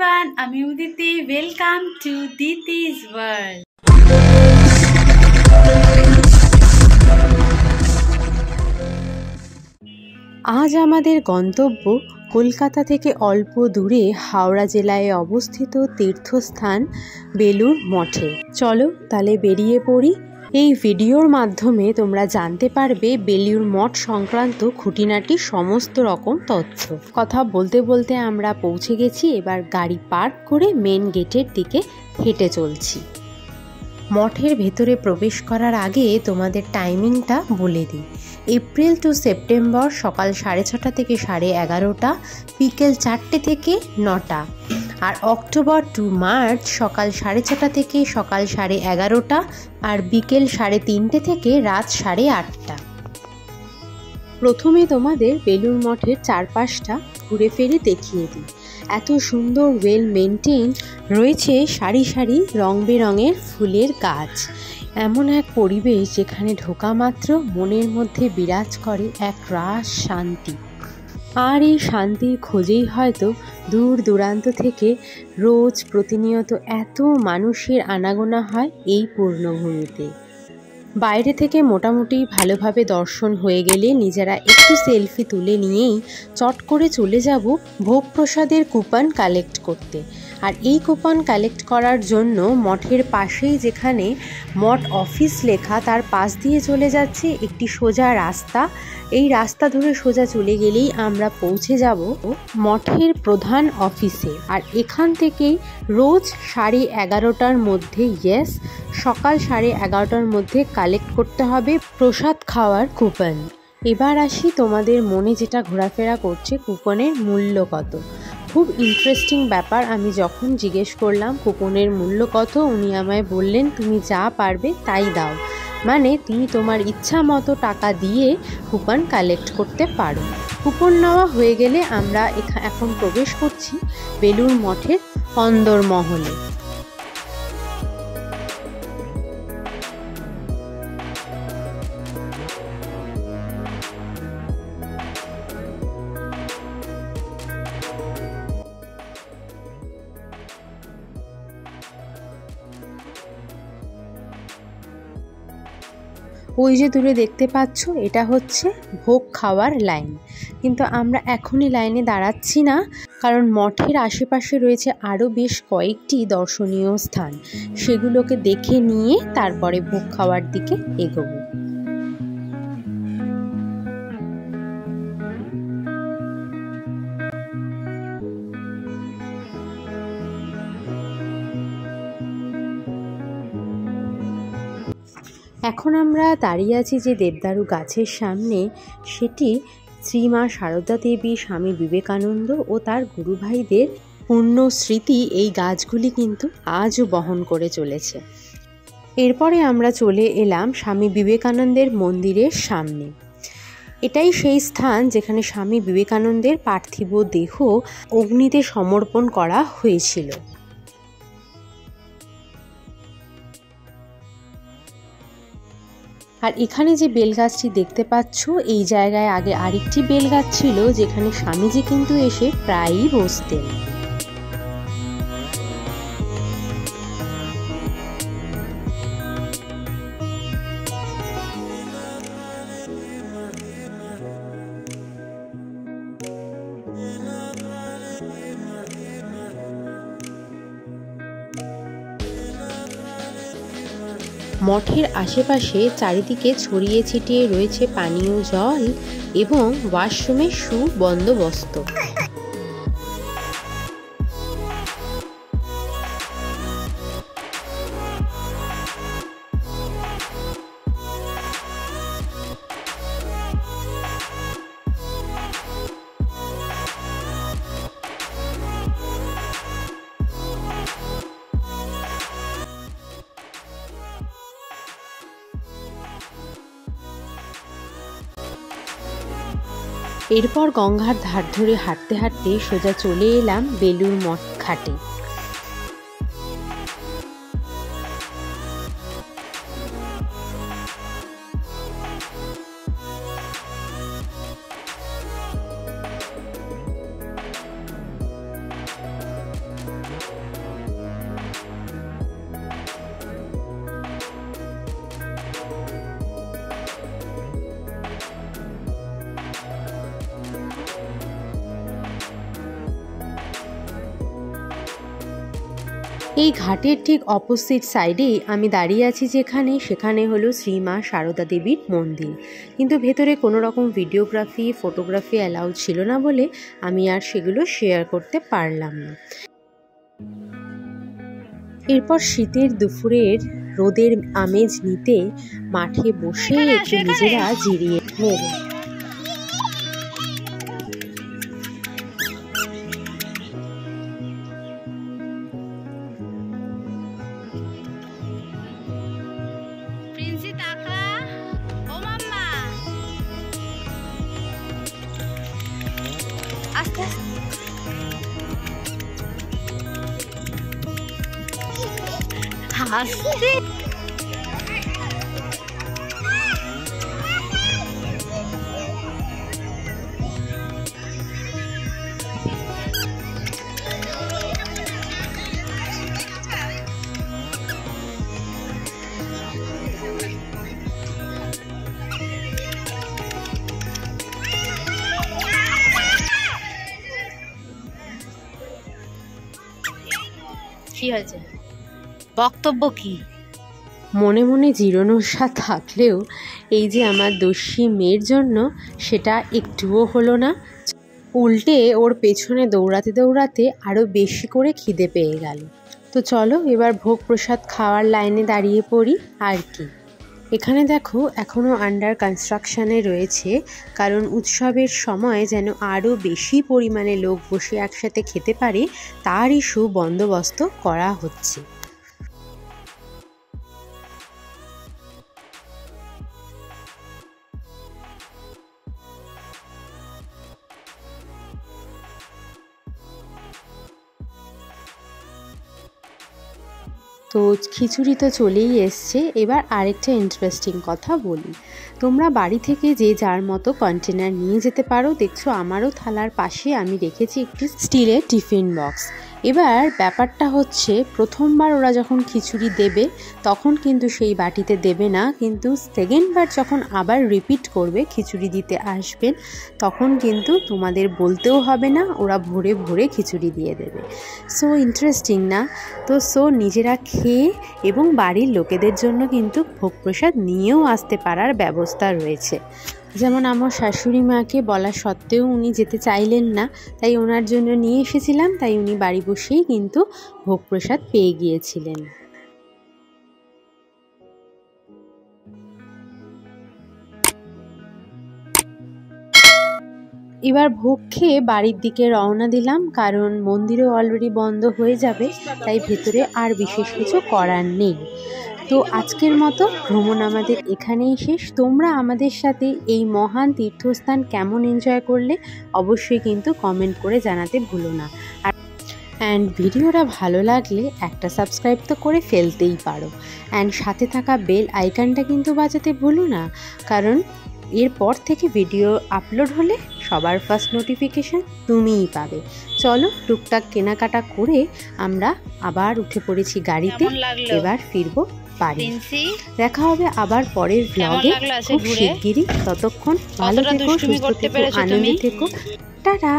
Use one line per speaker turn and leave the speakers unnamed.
Everyone, আমি Uditi. Welcome to Diti's world.
আজ আমাদের গন্তব্য কলকাতা থেকে অল্প দূরে হাওড়া জেলায় অবস্থিত তীর্থস্থান বেলুড় মঠে। চলো তাহলে বেরিয়ে পড়ি। এই ভিডিওর মাধ্যমে তোমরা জানতে পারবে বেলুড় মঠ সংক্রান্ত খুঁটিনাটি সমস্ত রকম তথ্য। কথা বলতে বলতে আমরা পৌঁছে গেছি। এবার গাড়ি পার্ক করে মেন গেটের দিকে হেঁটে চলছি। মঠের ভেতরে প্রবেশ করার আগে তোমাদের টাইমিংটা বলে দিই। এপ্রিল টু সেপ্টেম্বর সকাল 6:30 থেকে 11:30, বিকেল 4টে থেকে 9টা। আর অক্টোবর টু মার্চ সকাল 6:30 থেকে সকাল 11:30, আর বিকেল 3:30 থেকে রাত 8:30। প্রথমে তোমাদের বেলুড় মঠের চারপাশটা ঘুরে ফিরে দেখিয়ে দিই। এত সুন্দর ওয়েল মেনটেন রয়েছে সারি সারি রং বেরঙের ফুলের গাছ। এমন এক পরিবেশ যেখানে ঢোকা মাত্র মনের মধ্যে বিরাজ করে এক রাস শান্তি। আর এই শান্তির খোঁজেই হয়তো দূর দূরান্ত থেকে রোজ প্রতিনিয়ত এত মানুষের আনাগোনা হয় এই পূর্ণভূমিতে। বাইরে থেকে মোটামুটি ভালোভাবে দর্শন হয়ে গেলে নিজেরা একটু সেলফি তুলে নিয়েই চট করে চলে যাব ভোগ প্রসাদের কুপন কালেক্ট করতে। আর এই কুপন কালেক্ট করার জন্য মঠের পাশেই যেখানে মঠ অফিস লেখা, তার পাশ দিয়ে চলে যাচ্ছে একটি সোজা রাস্তা। এই রাস্তা ধরে সোজা চলে গেলেই আমরা পৌঁছে যাব মঠের প্রধান অফিসে। আর এখান থেকেই রোজ 11:30টার মধ্যে, সকাল 11:30টার মধ্যে কালেক্ট করতে হবে প্রসাদ খাওয়ার কুপন। এবার আসি তোমাদের মনে যেটা ঘোরাফেরা করছে, কুপনের মূল্য কত। খুব ইন্টারেস্টিং ব্যাপার। আমি যখন জিজ্ঞেস করলাম কুপনের মূল্য কত, উনি আমায় বললেন তুমি যা পারবে তাই দাও, মানে তুমি তোমার ইচ্ছা মতো টাকা দিয়ে কুপন কালেক্ট করতে পারো। কুপন নেওয়া হয়ে গেলে আমরা এখন প্রবেশ করছি বেলুড় মঠের অন্দরমহলে। ওই যে দূরে দেখতে পাচ্ছ, এটা হচ্ছে ভোগ খাওয়ার লাইন। কিন্তু আমরা এখনই লাইনে দাঁড়াচ্ছি না, কারণ মঠের আশেপাশে রয়েছে আরও বেশ কয়েকটি দর্শনীয় স্থান। সেগুলোকে দেখে নিয়ে তারপরে ভোগ খাওয়ার দিকে এগোবো। এখন আমরা দাঁড়িয়ে আছি যে দেবদারু গাছের সামনে, সেটি শ্রীমা সারদা দেবী, স্বামী বিবেকানন্দ ও তার গুরুভাইদের পূর্ণ স্মৃতি এই গাছগুলি কিন্তু আজও বহন করে চলেছে। এরপরে আমরা চলে এলাম স্বামী বিবেকানন্দের মন্দিরের সামনে। এটাই সেই স্থান যেখানে স্বামী বিবেকানন্দের পার্থিব দেহ অগ্নিতে সমর্পণ করা হয়েছিল। আর এখানে যে বেলগাছটি দেখতে পাচ্ছ, এই জায়গায় আগে আরেকটি বেলগাছ ছিল যেখানে স্বামীজি কিন্তু এসে প্রায়ই বসতেন। মঠের আশেপাশে চারিদিকে ছড়িয়ে ছিটিয়ে রয়েছে পানীয় জল এবং ওয়াশরুমের সুবন্দোবস্ত। এরপর গঙ্গার ধার ধরে হাঁটতে হাঁটতে সোজা চলে এলাম বেলুড় মঠ ঘাটে। এই ঘাটের ঠিক অপোজিট সাইডেই আমি দাঁড়িয়ে আছি যেখানে, সেখানে হলো শ্রী মা সারদা দেবীর মন্দির। কিন্তু ভেতরে কোনো রকম ভিডিওগ্রাফি ফটোগ্রাফি অ্যালাউড ছিল না বলে আমি আর সেগুলো শেয়ার করতে পারলাম না। এরপর শীতের দুপুরের রোদের আমেজ নিতে মাঠে বসে একটু নিজেরা জিরিয়ে নেব।
হাসতে কি হয়েছে, বক্তব্য কি?
মনে মনে জীর্ণোৎসাহ থাকলেও এই যে আমার দোষী মেয়ের জন্য সেটা একটুও হলো না, উল্টে ওর পেছনে দৌড়াতে দৌড়াতে আরও বেশি করে খিদে পেয়ে গেল। তো চলো এবার ভোগ প্রসাদ খাওয়ার লাইনে দাঁড়িয়ে পড়ি। আর কি, এখানে দেখো এখনও আন্ডার কনস্ট্রাকশানে রয়েছে, কারণ উৎসবের সময় যেন আরও বেশি পরিমাণে লোক বসে একসাথে খেতে পারে তারই সুবন্দোবস্ত করা হচ্ছে। তো খিচুড়ি তো চলেই এসছে। এবার আরেকটা ইন্টারেস্টিং কথা বলি, তোমরা বাড়ি থেকে যে যার মতো কন্টেনার নিয়ে যেতে পারো। দেখছো আমারও থালার পাশে আমি রেখেছি একটি স্টিলের টিফিন বক্স। এবার ব্যাপারটা হচ্ছে, প্রথমবার ওরা যখন খিচুড়ি দেবে তখন কিন্তু সেই বাটিতে দেবে না, কিন্তু সেকেন্ডবার যখন আবার রিপিট করবে খিচুড়ি দিতে আসবেন তখন কিন্তু তোমাদের বলতেও হবে না, ওরা ভরে ভরে খিচুড়ি দিয়ে দেবে। সো ইন্টারেস্টিং না? তো নিজেরা খেয়ে এবং বাড়ির লোকেদের জন্য কিন্তু ভোগ প্রসাদ নিয়েও আসতে পারার ব্যবস্থা রয়েছে। যেমন আমার শাশুড়ি মাকে বলা সত্ত্বেও উনি যেতে চাইলেন না, তাই ওনার জন্য নিয়ে এসেছিলাম, তাই উনি বাড়ি বসেই কিন্তু ভোগ প্রসাদ পেয়ে গিয়েছিলেন। এবার ভোগ খেয়ে বাড়ির দিকে রওনা দিলাম, কারণ মন্দিরও অলরেডি বন্ধ হয়ে যাবে, তাই ভেতরে আর বিশেষ কিছু করার নেই। তো আজকের মতো ভ্রমণ আমাদের এখানেই শেষ। তোমরা আমাদের সাথে এই মহান তীর্থস্থান কেমন এনজয় করলে অবশ্যই কিন্তু কমেন্ট করে জানাতে ভুলো না। অ্যান্ড ভিডিওটা ভালো লাগলে একটা সাবস্ক্রাইব তো করে ফেলতেই পারো, অ্যান্ড সাথে থাকা বেল আইকনটা কিন্তু বাজাতে ভুলো না, কারণ এরপর থেকে ভিডিও আপলোড হলে সবার ফার্স্ট নোটিফিকেশান তুমিই পাবে। চলো টুকটাক কেনাকাটা করে আমরা আবার উঠে পড়েছি গাড়িতে, এবার ফিরবো বাড়ি। দেখা হবে আবার পরের ব্লগে খুব শিগগিরই। ততক্ষণ ভালো থেকো, সুস্থ থেকো, আনন্দে থেকো। টাটা।